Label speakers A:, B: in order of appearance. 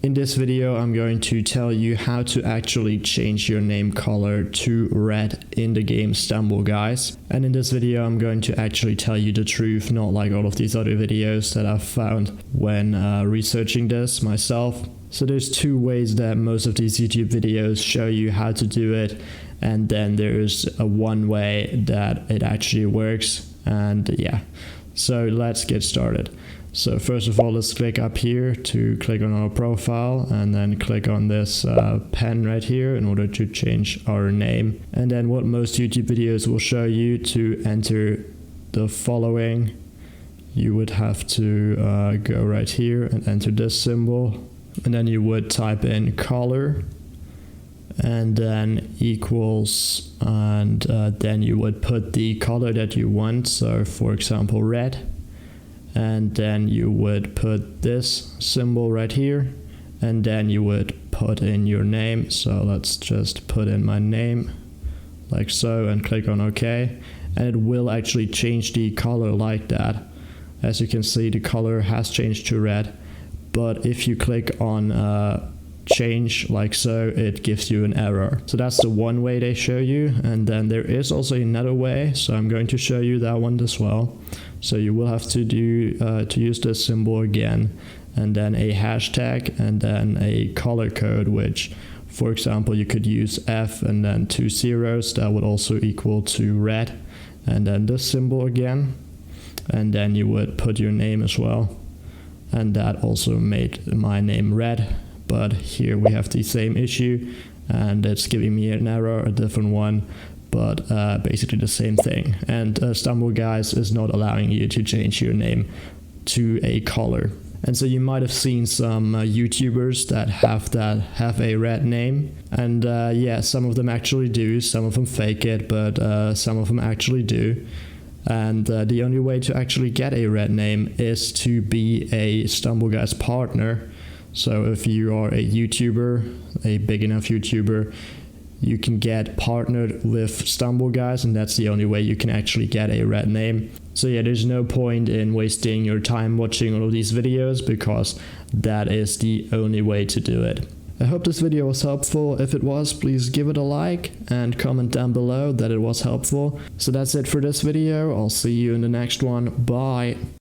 A: In this video, I'm going to tell you how to actually change your name color to red in the game Stumble Guys. And in this video, I'm going to actually tell you the truth, not like all of these other videos that I've found when researching this myself. So there's two ways that most of these YouTube videos show you how to do it. And then there's one way that it actually works. And yeah, so let's get started. So first of all, let's click up here to click on our profile and then click on this pen right here in order to change our name. And then what most YouTube videos will show you, to enter the following, you would have to go right here and enter this symbol. And then you would type in color and then equals, and then you would put the color that you want. So for example, red. And then you would put this symbol right here, and then you would put in your name. So let's just put in my name like so and click on OK, and it will actually change the color like that. As you can see, the color has changed to red, but if you click on change like so, it gives you an error. So that's the one way they show you, and then there is also another way, so I'm going to show you that one as well. So you will have to use this symbol again, and then a hashtag, and then a color code, which for example you could use F and then 2 zeros, that would also equal to red, and then this symbol again, and then you would put your name as well, and that also made my name red. But here we have the same issue, and it's giving me an error, a different one, but basically the same thing. And Stumble Guys is not allowing you to change your name to a color. And so you might have seen some YouTubers that have a red name, and yeah, some of them actually do, some of them fake it, but some of them actually do. And the only way to actually get a red name is to be a Stumble Guys partner. So if you are a YouTuber, a big enough YouTuber, you can get partnered with Stumble Guys, and that's the only way you can actually get a red name. So yeah, there's no point in wasting your time watching all of these videos, because that is the only way to do it. I hope this video was helpful. If it was, please give it a like and comment down below that it was helpful. So that's it for this video. I'll see you in the next one. Bye.